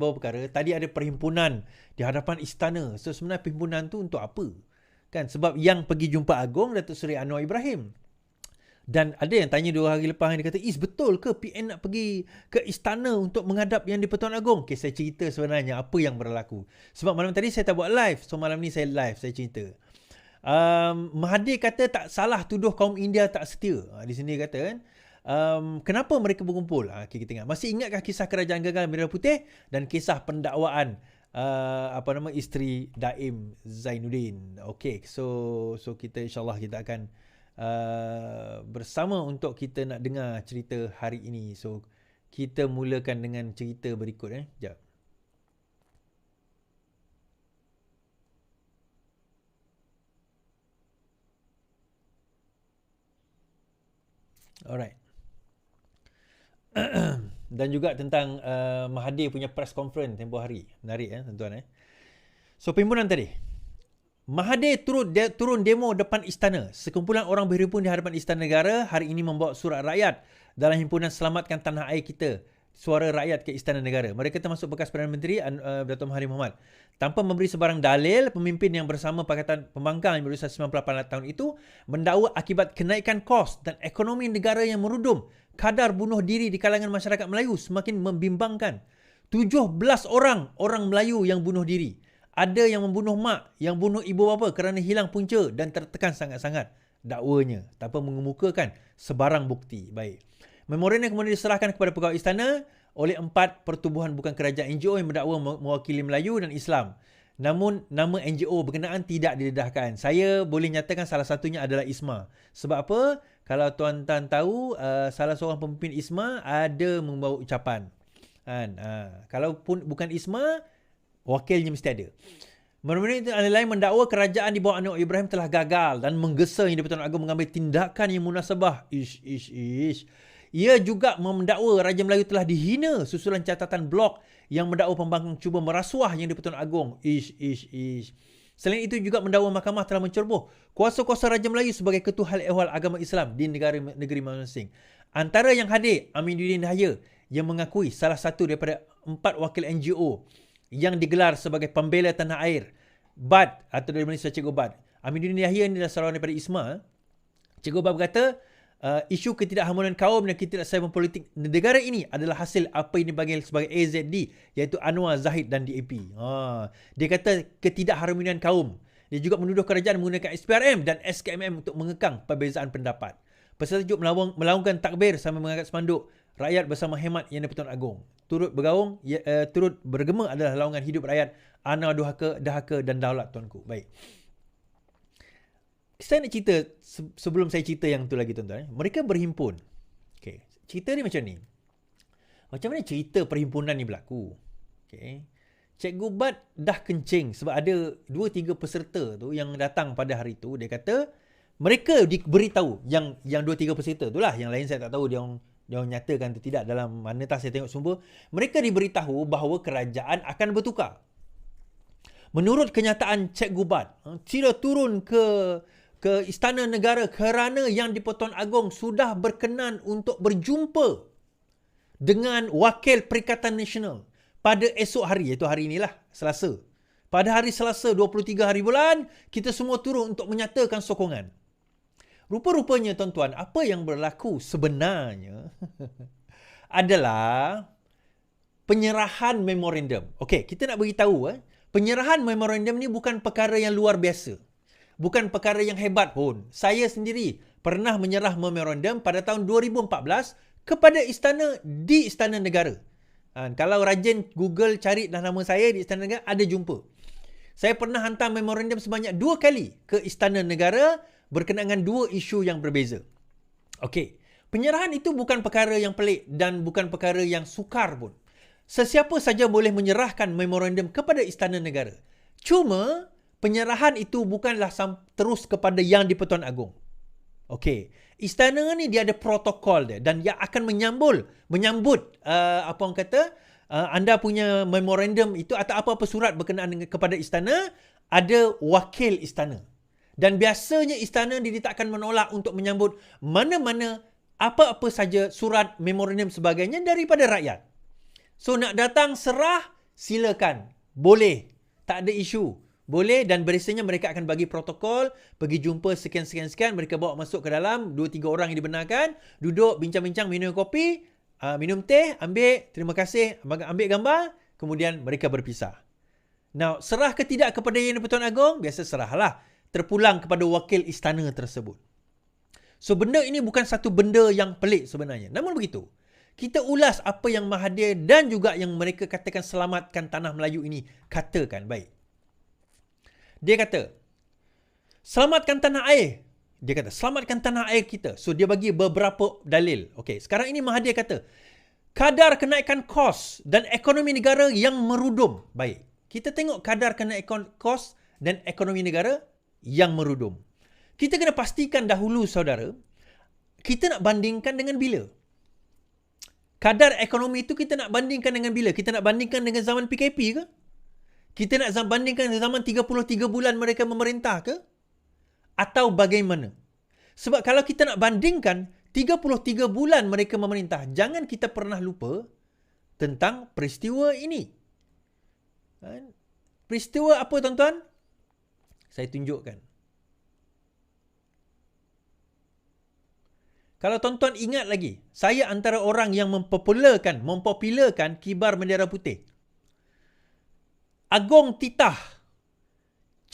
beberapa perkara. Tadi ada perhimpunan di hadapan istana. So sebenarnya perhimpunan tu untuk apa? Kan sebab yang pergi jumpa Agong Datuk Seri Anwar Ibrahim. Dan ada yang tanya 2 hari lepas, dia kata, betul ke PN nak pergi ke istana untuk menghadap Yang di-Pertuan Agong? Okay, saya cerita sebenarnya apa yang berlaku. Sebab malam tadi saya tak buat live. So malam ni saya live, saya cerita. Mahathir kata tak salah tuduh kaum India tak setia. Di sini dia kata kan. Kenapa mereka berkumpul? Okay, kita ingat. Masih ingatkah kisah kerajaan gagal Merah Putih dan kisah pendakwaan isteri Daim Zainuddin? Okay, so kita insyaAllah kita akan bersama untuk kita nak dengar cerita hari ini. So kita mulakan dengan cerita berikut. Sekejap. Alright. Dan juga tentang Mahathir punya press conference tempoh hari. Menarik tuan-tuan. So perhimpunan tadi, Mahathir turun demo depan istana. Sekumpulan orang berhimpun di hadapan Istana Negara hari ini membawa surat rakyat dalam himpunan Selamatkan Tanah Air Kita, Suara Rakyat ke Istana Negara. Mereka termasuk bekas Perdana Menteri Datuk Mahathir Mohamad. Tanpa memberi sebarang dalil, pemimpin yang bersama Pakatan Pembangkang yang berusia 98 tahun itu mendakwa akibat kenaikan kos dan ekonomi negara yang merudum, kadar bunuh diri di kalangan masyarakat Melayu semakin membimbangkan. 17 orang Melayu yang bunuh diri. Ada yang membunuh mak, yang bunuh ibu bapa kerana hilang punca dan tertekan sangat-sangat dakwanya tanpa mengemukakan sebarang bukti. Baik. Memorandum kemudian diserahkan kepada pegawai istana oleh 4 pertubuhan bukan kerajaan NGO yang mendakwa mewakili Melayu dan Islam. Namun nama NGO berkenaan tidak didedahkan. Saya boleh nyatakan salah satunya adalah ISMA. Sebab apa? Kalau tuan-tuan tahu, salah seorang pemimpin ISMA ada membawa ucapan. Kalau pun bukan ISMA, wakilnya mesti ada. Memorandum itu antara lain mendakwa kerajaan di bawah Anwar Ibrahim telah gagal dan menggesa Yang di-Pertuan Agong mengambil tindakan yang munasabah. Ia juga mendakwa Raja Melayu telah dihina susulan catatan blok yang mendakwa pembangkang cuba merasuah Yang di-Pertuan Agong. Selain itu juga mendakwa mahkamah telah menceroboh kuasa-kuasa Raja Melayu sebagai ketua hal ehwal agama Islam di negeri masing-masing. Antara yang hadir, Aminuddin Yahya yang mengakui salah satu daripada 4 wakil NGO yang digelar sebagai pembela tanah air, BAD atau dari Malaysia Cikgu BAD. Aminuddin Yahya ini adalah seorang daripada ISMA. Cikgu BAD berkata, isu ketidakharmonian kaum dan ketidakseimbangan politik negara ini adalah hasil apa yang dipanggil sebagai AZD, iaitu Anwar, Zahid dan DAP. Dia kata ketidakharmonian kaum. Dia juga menuduh kerajaan menggunakan SPRM dan SKMM untuk mengekang perbezaan pendapat. Peserta juga melakukan takbir sambil mengangkat spanduk rakyat bersama hemat Yang di-Pertuan Agong. Turut bergema adalah laungan hidup rakyat, ana dahaka dan daulat tuanku. Baik. Saya nak cerita, sebelum saya cerita yang tu lagi tuan-tuan. Mereka berhimpun. Okay. Cerita ni macam ni. Macam mana cerita perhimpunan ni berlaku? Okay. Cikgu Bad dah kencing sebab ada 2-3 peserta tu yang datang pada hari tu. Dia kata, mereka diberitahu yang 2-3 peserta tu lah. Yang lain saya tak tahu dia nyatakan atau tidak dalam mana tak saya tengok sumber. Mereka diberitahu bahawa kerajaan akan bertukar. Menurut kenyataan Cikgu Bad, sila turun ke Istana Negara kerana Yang di-Pertuan Agong sudah berkenan untuk berjumpa dengan Wakil Perikatan Nasional pada esok hari, iaitu hari inilah, Selasa. Pada hari Selasa 23 hari bulan, kita semua turun untuk menyatakan sokongan. Rupa-rupanya tuan-tuan, apa yang berlaku sebenarnya adalah penyerahan memorandum. Okey, kita nak beritahu penyerahan memorandum ni bukan perkara yang luar biasa. Bukan perkara yang hebat pun. Saya sendiri pernah menyerah memorandum pada tahun 2014 kepada istana di Istana Negara. Kalau rajin Google cari nama saya di Istana Negara, ada jumpa. Saya pernah hantar memorandum sebanyak 2 kali ke Istana Negara berkenaan dengan 2 isu yang berbeza. Okey, penyerahan itu bukan perkara yang pelik dan bukan perkara yang sukar pun. Sesiapa saja boleh menyerahkan memorandum kepada Istana Negara. Cuma, penyerahan itu bukanlah terus kepada Yang di-Pertuan Agong. Okey, istana ni dia ada protokol dia dan dia akan menyambut anda punya memorandum itu atau apa-apa surat berkenaan kepada istana, ada wakil istana. Dan biasanya istana dia tak akan menolak untuk menyambut mana-mana apa-apa saja surat, memorandum sebagainya daripada rakyat. So nak datang serah, silakan. Boleh. Tak ada isu. Boleh dan biasanya mereka akan bagi protokol, pergi jumpa sekian-sekian-sekian, mereka bawa masuk ke dalam, 2-3 orang yang dibenarkan, duduk, bincang-bincang, minum kopi, minum teh, ambil, terima kasih, ambil gambar, kemudian mereka berpisah. Now, serah ke tidak kepada Yang di-Pertuan Agong? Biasa serahlah. Terpulang kepada wakil istana tersebut. So, benda ini bukan satu benda yang pelik sebenarnya. Namun begitu, kita ulas apa yang Mahathir dan juga yang mereka katakan selamatkan tanah Melayu ini katakan. Baik. Dia kata, selamatkan tanah air. Dia kata, selamatkan tanah air kita. So, dia bagi beberapa dalil. Okey, sekarang ini Mahathir kata, kadar kenaikan kos dan ekonomi negara yang merudum. Baik, kita tengok kadar kenaikan kos dan ekonomi negara yang merudum. Kita kena pastikan dahulu, saudara, kita nak bandingkan dengan bila? Kadar ekonomi itu kita nak bandingkan dengan bila? Kita nak bandingkan dengan zaman PKP ke? Kita nak bandingkan dengan zaman 33 bulan mereka memerintah ke? Atau bagaimana? Sebab kalau kita nak bandingkan 33 bulan mereka memerintah, jangan kita pernah lupa tentang peristiwa ini. Peristiwa apa, tuan-tuan? Saya tunjukkan. Kalau tuan-tuan ingat lagi, saya antara orang yang mempopularkan kibar bendera putih. Agong titah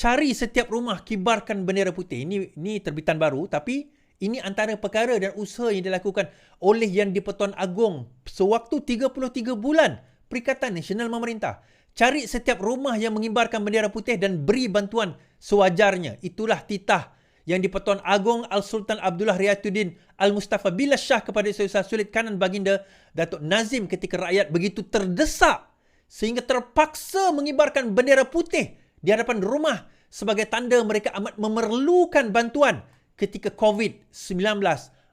cari setiap rumah kibarkan bendera putih. Ini terbitan baru, tapi ini antara perkara dan usaha yang dilakukan oleh Yang di-Pertuan Agong sewaktu 33 bulan Perikatan Nasional memerintah. Cari setiap rumah yang mengibarkan bendera putih dan beri bantuan sewajarnya. Itulah titah Yang di-Pertuan Agong Al-Sultan Abdullah Riyatuddin Al-Mustafa Billah Shah kepada Saudara Sulit Kanan Baginda Datuk Nazim ketika rakyat begitu terdesak sehingga terpaksa mengibarkan bendera putih di hadapan rumah sebagai tanda mereka amat memerlukan bantuan ketika COVID-19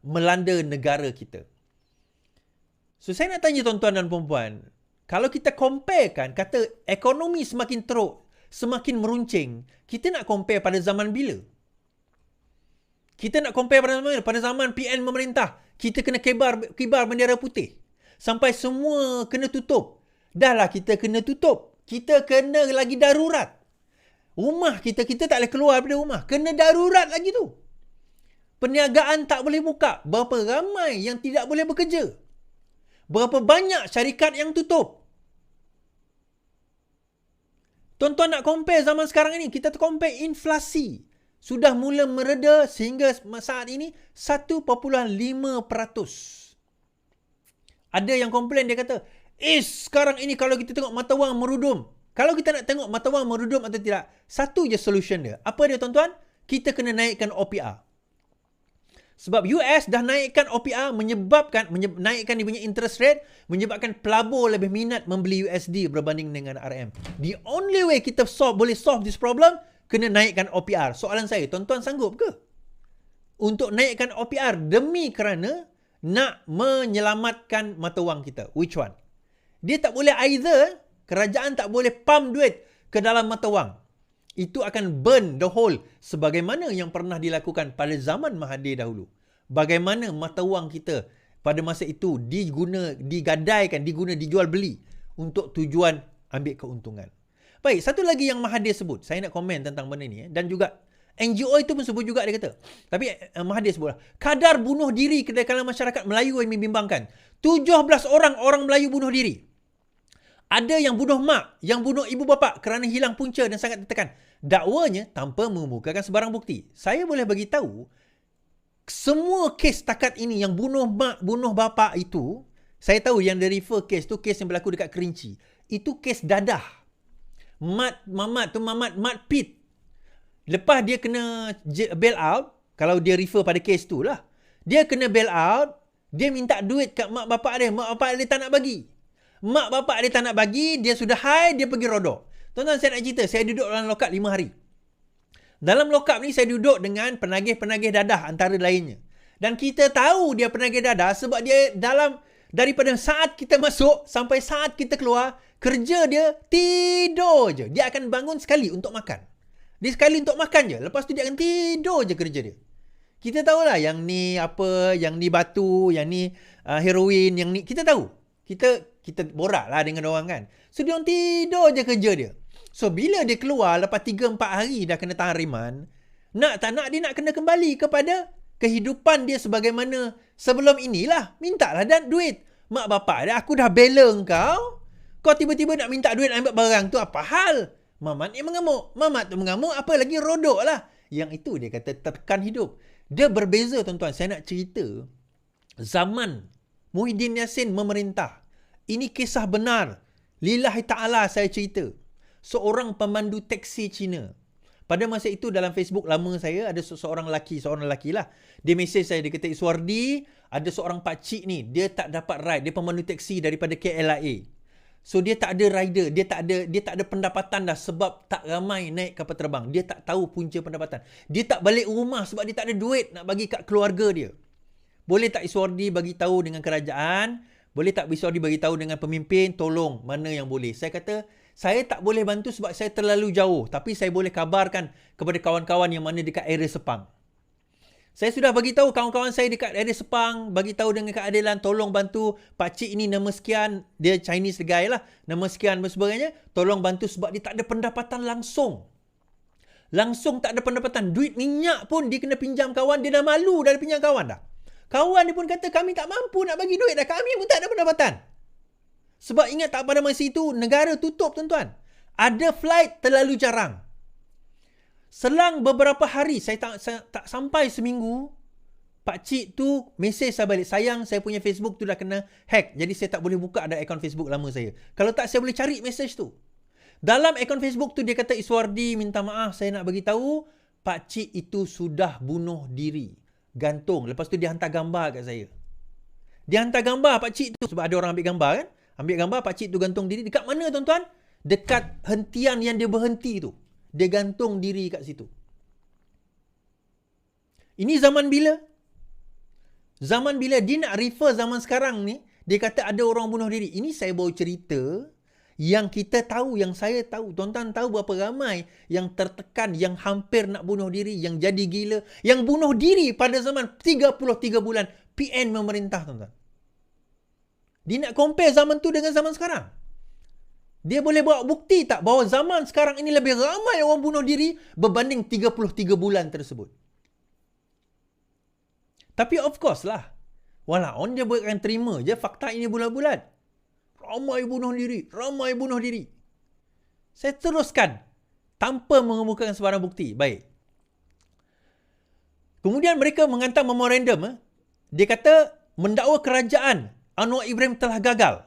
melanda negara kita. So, saya nak tanya tuan-tuan dan puan-puan, kalau kita comparekan, kata ekonomi semakin teruk, semakin meruncing, kita nak compare pada zaman bila? Kita nak compare pada zaman bila? Pada zaman PN memerintah, kita kena kibar bendera putih. Sampai semua kena tutup. Dahlah kita kena tutup. Kita kena lagi darurat. Rumah kita tak boleh keluar daripada rumah. Kena darurat lagi tu. Perniagaan tak boleh buka. Berapa ramai yang tidak boleh bekerja. Berapa banyak syarikat yang tutup. Tuan-tuan nak compare zaman sekarang ini. Kita compare inflasi. Sudah mula mereda sehingga saat ini 1.5%. Ada yang komplain, dia kata, sekarang ini kalau kita tengok mata wang merudum. Kalau kita nak tengok mata wang merudum atau tidak, satu je solution dia. Apa dia, tuan-tuan? Kita kena naikkan OPR. Sebab US dah naikkan OPR naikkan dia punya interest rate, menyebabkan pelabur lebih minat membeli USD berbanding dengan RM. The only way kita boleh solve this problem, kena naikkan OPR. Soalan saya, tuan-tuan sanggup ke untuk naikkan OPR demi kerana nak menyelamatkan mata wang kita? Which one? Dia tak boleh either. Kerajaan tak boleh pump duit ke dalam mata wang. Itu akan burn the whole sebagaimana yang pernah dilakukan pada zaman Mahathir dahulu. Bagaimana mata wang kita pada masa itu dijual beli untuk tujuan ambil keuntungan. Baik, satu lagi yang Mahathir sebut. Saya nak komen tentang benda ni. Dan juga NGO itu pun sebut juga, dia kata. Tapi Mahathir sebut, kadar bunuh diri di kalangan masyarakat Melayu yang membimbangkan. 17 orang Melayu bunuh diri. Ada yang bunuh mak, yang bunuh ibu bapa kerana hilang punca dan sangat tertekan. Dakwanya tanpa mengemukakan sebarang bukti. Saya boleh bagi tahu, semua kes takat ini yang bunuh mak, bunuh bapa itu, saya tahu yang dia refer kes tu, kes yang berlaku dekat Kerinci. Itu kes dadah. Mamat Pit. Lepas dia kena bail out, kalau dia refer pada kes tu lah. Dia kena bail out, dia minta duit kat mak bapak dia. Mak bapak dia tak nak bagi. Mak bapak dia tak nak bagi, dia sudah high, dia pergi rodok. Tuan-tuan, saya nak cerita, saya duduk dalam lokap 5 hari. Dalam lokap ni, saya duduk dengan penagih-penagih dadah antara lainnya. Dan kita tahu dia penagih dadah sebab dia daripada saat kita masuk sampai saat kita keluar, kerja dia tidur je. Dia akan bangun sekali untuk makan. Dia sekali untuk makan je. Lepas tu dia akan tidur je kerja dia. Kita tahulah yang ni apa, yang ni batu, yang ni heroin, yang ni kita tahu. Kita borak lah dengan orang kan. So dia orang tidur je kerja dia. So bila dia keluar lepas 3-4 hari dah kena tahan riman, nak tak nak dia nak kena kembali kepada kehidupan dia sebagaimana sebelum inilah. Mintalah dan duit. Mak bapak dia, aku dah bela kau. Kau tiba-tiba nak minta duit ambil barang tu, apa hal? Mamat ni mengamuk. Mamat tu mengamuk, apa lagi rodok lah. Yang itu dia kata tekan hidup. Dia berbeza tuan-tuan. Saya nak cerita zaman Muhyiddin Yassin memerintah. Ini kisah benar. Lillahi ta'ala saya cerita. Seorang pemandu teksi Cina. Pada masa itu dalam Facebook lama saya ada seorang lelaki lah. Dia mesej saya, dia kata, Iswardi, ada seorang pakcik ni, dia tak dapat ride, dia pemandu teksi daripada KLIA. So dia tak ada rider, dia tak ada pendapatan dah sebab tak ramai naik kapal terbang. Dia tak tahu punca pendapatan. Dia tak balik rumah sebab dia tak ada duit nak bagi kat keluarga dia. Boleh tak Iswardi bagi tahu dengan kerajaan? Boleh tak Iswardi bagi tahu dengan pemimpin? Tolong, mana yang boleh? Saya kata, saya tak boleh bantu sebab saya terlalu jauh. Tapi saya boleh kabarkan kepada kawan-kawan yang mana dekat area Sepang. Saya sudah bagi tahu kawan-kawan saya dekat area Sepang, bagi tahu dengan keadilan, tolong bantu pakcik ini nama sekian, dia Chinese guy lah, nama sekian dan sebagainya, tolong bantu sebab dia tak ada pendapatan langsung. Langsung tak ada pendapatan. Duit minyak pun dia kena pinjam kawan, dia dah malu dah pinjam kawan dah. Kawan dia pun kata, kami tak mampu nak bagi duit dah, kami pun tak ada pendapatan. Sebab ingat tak, pada masa itu negara tutup tuan-tuan. Ada flight terlalu jarang. Selang beberapa hari, saya tak sampai seminggu, pakcik tu mesej saya balik. Sayang, saya punya Facebook tu dah kena hack. Jadi saya tak boleh buka ada akaun Facebook lama saya. Kalau tak, saya boleh cari mesej tu. Dalam akaun Facebook tu dia kata, Iswardi minta maaf, saya nak bagi tahu pakcik itu sudah bunuh diri. Gantung. Lepas tu dia hantar gambar kat saya. Dia hantar gambar pakcik tu sebab ada orang ambil gambar kan. Ambil gambar pakcik tu gantung diri. Dekat mana tuan-tuan? Dekat hentian yang dia berhenti tu. Dia gantung diri kat situ. Ini zaman bila? Zaman bila dia nak refer zaman sekarang ni, dia kata ada orang bunuh diri. Ini saya bawa cerita yang kita tahu, yang saya tahu. Tuan-tuan tahu berapa ramai yang tertekan, yang hampir nak bunuh diri, yang jadi gila, yang bunuh diri pada zaman 33 bulan PN memerintah tuan-tuan. Dia nak compare zaman tu dengan zaman sekarang. Dia boleh bawa bukti tak bahawa zaman sekarang ini lebih ramai orang bunuh diri berbanding 33 bulan tersebut. Tapi of course lah, walaupun dia akan terima je fakta ini bulat-bulat. Ramai bunuh diri. Saya teruskan tanpa mengemukakan sebarang bukti. Baik. Kemudian mereka menghantar memorandum. Dia kata mendakwa kerajaan Anwar Ibrahim telah gagal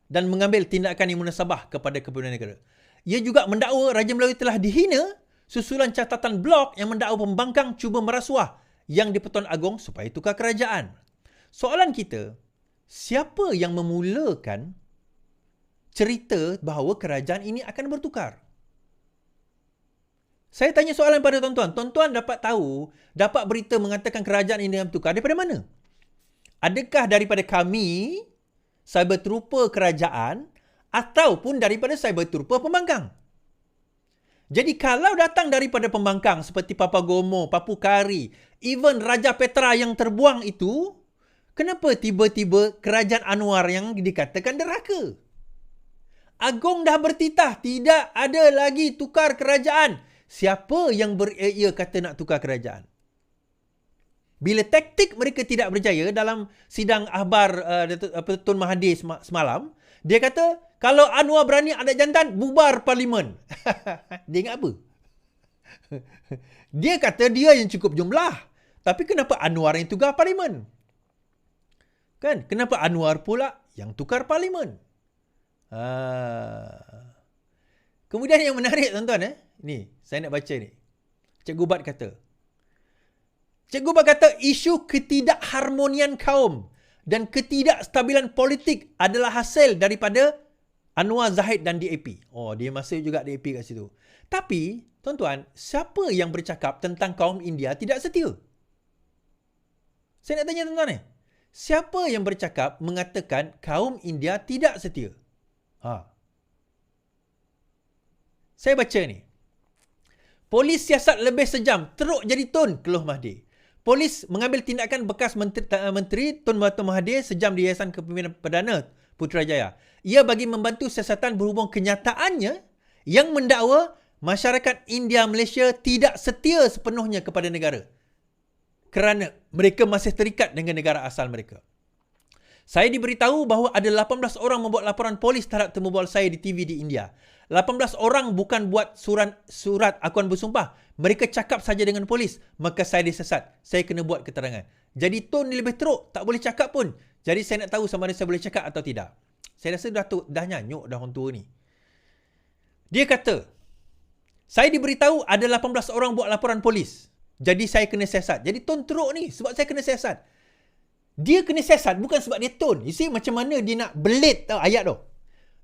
dan mengambil tindakan yang munasabah kepada kepimpinan negara. Ia juga mendakwa Raja Melayu telah dihina susulan catatan blok yang mendakwa pembangkang cuba merasuah yang di-Pertuan Agong supaya tukar kerajaan. Soalan kita, siapa yang memulakan cerita bahawa kerajaan ini akan bertukar? Saya tanya soalan pada tuan-tuan. Tuan-tuan dapat tahu, dapat berita mengatakan kerajaan ini akan bertukar daripada mana? Adakah daripada kami, cyber trooper kerajaan, ataupun daripada cyber trooper pembangkang? Jadi kalau datang daripada pembangkang seperti Papagomo, Papukari, even Raja Petra yang terbuang itu, kenapa tiba-tiba kerajaan Anwar yang dikatakan derhaka? Agong dah bertitah, tidak ada lagi tukar kerajaan. Siapa yang ia kata nak tukar kerajaan? Bila taktik mereka tidak berjaya dalam sidang akhbar Tun Mahathir semalam, dia kata, kalau Anwar berani anak jantan, bubar parlimen. Dia ingat apa? Dia kata dia yang cukup jumlah. Tapi kenapa Anwar yang tukar parlimen? Kan? Kenapa Anwar pula yang tukar parlimen? Kemudian yang menarik tuan-tuan, ni, saya nak baca ni. Cikgu Bat kata, isu ketidakharmonian kaum dan ketidakstabilan politik adalah hasil daripada Anwar Zahid dan DAP. Oh, dia masuk juga DAP kat situ. Tapi, tuan-tuan, siapa yang bercakap tentang kaum India tidak setia? Saya nak tanya tuan-tuan ni. Siapa yang bercakap mengatakan kaum India tidak setia? Saya baca ni. Polis siasat lebih sejam, teruk jadi Tun, keluh Mahathir. Polis mengambil tindakan bekas Menteri Tun Mahathir sejam di Yayasan Kepimpinan Perdana Putrajaya. Ia bagi membantu siasatan berhubung kenyataannya yang mendakwa masyarakat India Malaysia tidak setia sepenuhnya kepada negara kerana mereka masih terikat dengan negara asal mereka. Saya diberitahu bahawa ada 18 orang membuat laporan polis terhadap temu bual saya di TV di India. 18 orang bukan buat surat akuan bersumpah. Mereka cakap saja dengan polis. Maka saya disesat. Saya kena buat keterangan. Jadi tone ni lebih teruk. Tak boleh cakap pun. Jadi saya nak tahu sama ada saya boleh cakap atau tidak. Saya rasa dah nyanyuk dah orang tua ni. Dia kata, saya diberitahu ada 18 orang buat laporan polis. Jadi saya kena siasat. Jadi tone teruk ni sebab saya kena siasat. Dia kena siasat bukan sebab dia tone. You see macam mana dia nak belit tau ayat tu.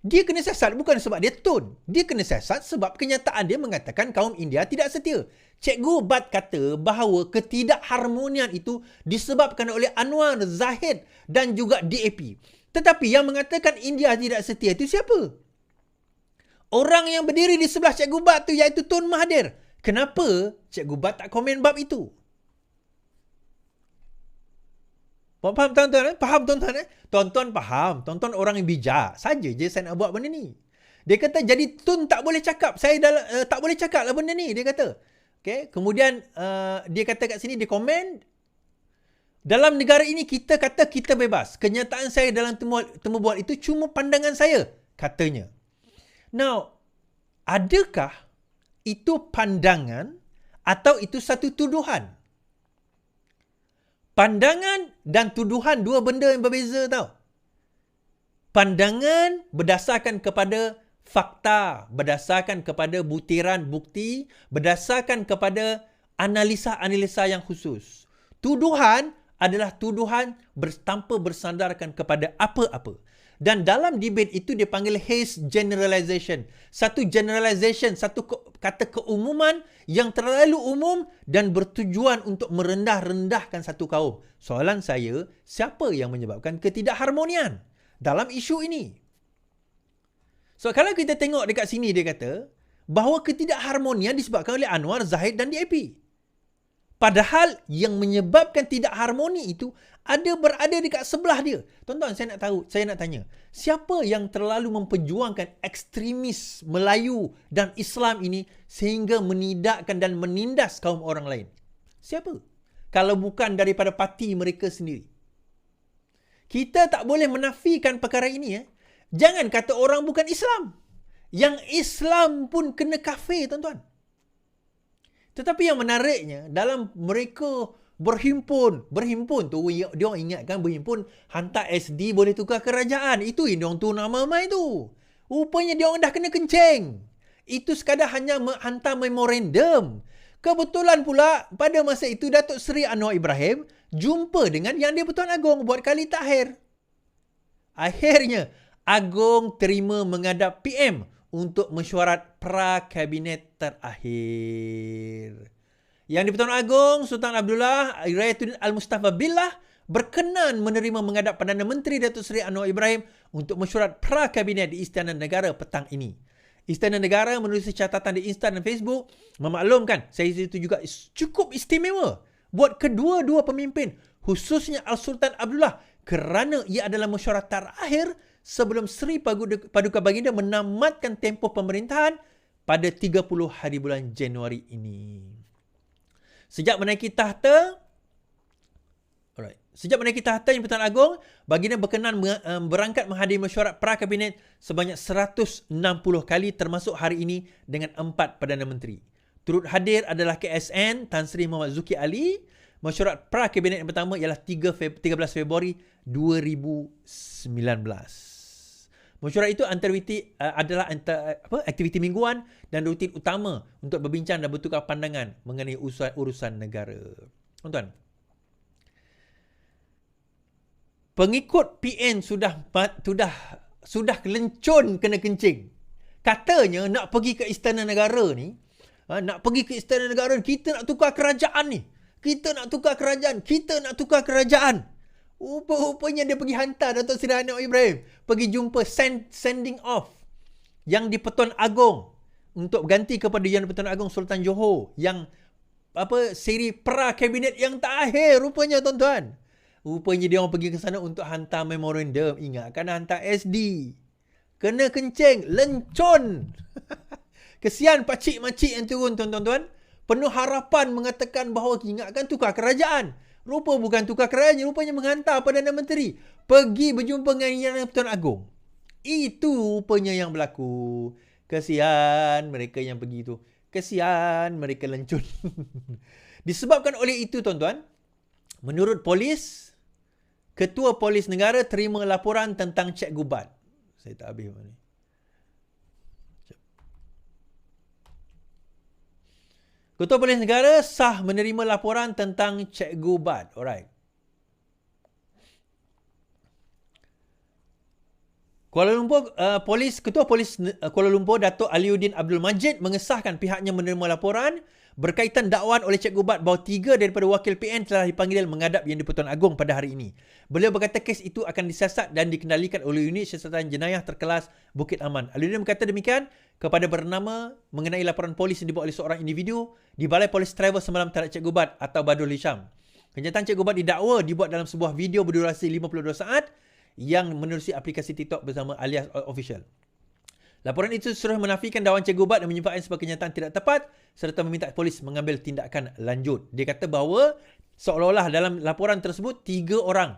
Dia kena siasat bukan sebab dia tone. Dia kena siasat sebab kenyataan dia mengatakan kaum India tidak setia. Cikgu Bat kata bahawa ketidakharmonian itu disebabkan oleh Anwar, Zahid dan juga DAP. Tetapi yang mengatakan India tidak setia itu siapa? Orang yang berdiri di sebelah Cikgu Bat tu iaitu Tun Mahathir. Kenapa Cikgu Bat tak komen bab itu? Faham tuan-tuan? Faham tuan-tuan? Tuan-tuan faham. Tuan-tuan orang yang bijak. Saja je saya nak buat benda ni. Dia kata jadi Tun tak boleh cakap. Saya tak boleh cakap lah benda ni. Dia kata. Okay. Kemudian dia kata kat sini, dia komen. Dalam negara ini kita kata kita bebas. Kenyataan saya dalam temu bual itu cuma pandangan saya. Katanya. Now, adakah itu pandangan atau itu satu tuduhan? Pandangan dan tuduhan dua benda yang berbeza tau. Pandangan berdasarkan kepada fakta, berdasarkan kepada butiran bukti, berdasarkan kepada analisa-analisa yang khusus. Tuduhan adalah tuduhan tanpa bersandarkan kepada apa-apa. Dan dalam debate itu dia panggil Hayes generalization. Satu generalization, satu kata keumuman yang terlalu umum dan bertujuan untuk merendah-rendahkan satu kaum. Soalan saya, siapa yang menyebabkan ketidakharmonian dalam isu ini? So kalau kita tengok dekat sini dia kata bahawa ketidakharmonian disebabkan oleh Anwar, Zahid dan DAP. Padahal yang menyebabkan tidak harmoni itu berada dekat sebelah dia. Tuan-tuan, saya nak tanya. Siapa yang terlalu memperjuangkan ekstremis Melayu dan Islam ini sehingga menidakkan dan menindas kaum orang lain? Siapa? Kalau bukan daripada parti mereka sendiri. Kita tak boleh menafikan perkara ini. Jangan kata orang bukan Islam. Yang Islam pun kena kafir, tuan-tuan. Tetapi yang menariknya, dalam mereka berhimpun tu, dia orang ingatkan berhimpun, hantar SD boleh tukar kerajaan. Itu yang dia orang tu nama mai tu. Rupanya dia orang dah kena kencing. Itu sekadar hanya hantar memorandum. Kebetulan pula, pada masa itu Datuk Seri Anwar Ibrahim jumpa dengan Yang di-Pertuan Agong buat kali takhir. Akhirnya, Agong terima menghadap PM untuk mesyuarat pra-kabinet terakhir. Yang di-Pertuan Agong, Sultan Abdullah Irayatuddin Al-Mustafa Billah berkenan menerima menghadap Perdana Menteri Datuk Seri Anwar Ibrahim untuk mesyuarat pra-kabinet di Istana Negara petang ini. Istana Negara menulis catatan di Insta dan Facebook memaklumkan sesi itu juga cukup istimewa buat kedua-dua pemimpin, khususnya Al-Sultan Abdullah, kerana ia adalah mesyuarat terakhir sebelum Seri Paduka Baginda menamatkan tempoh pemerintahan pada 30 hari bulan Januari ini. Sejak menaiki tahta Yang di-Pertuan Agong, Baginda berkenan berangkat menghadiri mesyuarat pra-kabinet sebanyak 160 kali termasuk hari ini dengan 4 Perdana Menteri. Turut hadir adalah KSN Tan Sri Muhammad Zuki Ali. Mesyuarat pra-kabinet yang pertama ialah 13 Februari 2019. Mesyuarat itu adalah aktiviti mingguan dan rutin utama untuk berbincang dan bertukar pandangan mengenai urusan negara. Tuan-tuan, pengikut PN sudah kelencun kena kencing. Katanya nak pergi ke Istana Negara ni, kita nak tukar kerajaan ni. Kita nak tukar kerajaan. Rupanya dia pergi hantar Datuk Seri Anwar Ibrahim pergi jumpa sending off Yang di-Pertuan Agong untuk ganti kepada Yang di-Pertuan Agong Sultan Johor yang siri pra-kabinet yang terakhir rupanya, tuan-tuan. Rupanya dia orang pergi ke sana untuk hantar memorandum. Ingat, kan hantar SD. Kena kencing, lencon. Kesian pakcik-makcik yang turun, tuan-tuan. Penuh harapan mengatakan bahawa ingatkan tukar kerajaan. Rupa bukan tukar kerajaan, rupanya menghantar Perdana Menteri pergi berjumpa dengan Yang Pertuan Agong. Itu rupanya yang berlaku. Kesian mereka yang pergi tu. Kesian mereka lencun. Disebabkan oleh itu, tuan-tuan, menurut polis, Ketua Polis Negara terima laporan tentang cek gubat. Saya tak habis ni. Ketua Polis Negara sah menerima laporan tentang cek gubat. Alright. Kuala Lumpur, Ketua Polis Kuala Lumpur Datuk Aliuddin Abdul Majid mengesahkan pihaknya menerima laporan berkaitan dakwaan oleh Cik Gubat bahawa 3 daripada wakil PN telah dipanggil menghadap Yang di-Pertuan Agong pada hari ini. Beliau berkata kes itu akan disiasat dan dikendalikan oleh unit siasatan jenayah terkelas Bukit Aman. Aliuddin berkata demikian kepada bernama mengenai laporan polis yang dibuat oleh seorang individu di Balai Polis Travel semalam terhadap Cik Gubat atau Badul Hisham. Kenyataan Cik Gubat didakwa dibuat dalam sebuah video berdurasi 52 saat yang menerusi aplikasi TikTok bersama alias official. Laporan itu sudah menafikan dakwaan Cik Gubat dan menyebabkan sebuah kenyataan tidak tepat serta meminta polis mengambil tindakan lanjut. Dia kata bahawa seolah-olah dalam laporan tersebut 3 orang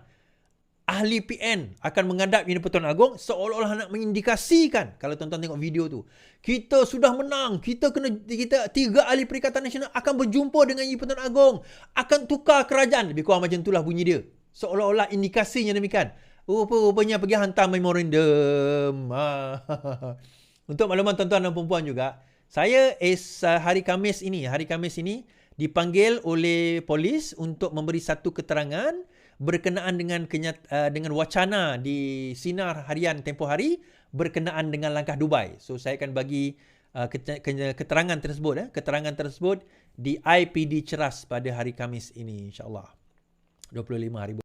ahli PN akan menghadap Yang di-Pertuan Agong, seolah-olah nak mengindikasikan, kalau tuan-tuan tengok video tu, kita sudah menang, kita 3 ahli Perikatan Nasional akan berjumpa dengan Yang di-Pertuan Agong, akan tukar kerajaan. Lebih kurang macam itulah bunyi dia. Seolah-olah indikasinya demikian. Rupanya pergi hantar memorandum. Untuk makluman tuan-tuan dan perempuan juga, saya hari Khamis ini dipanggil oleh polis untuk memberi satu keterangan berkenaan dengan wacana di Sinar Harian tempoh hari berkenaan dengan langkah Dubai. So saya akan bagi keterangan tersebut di IPD Ceras pada hari Khamis ini, insya-Allah. 25 hari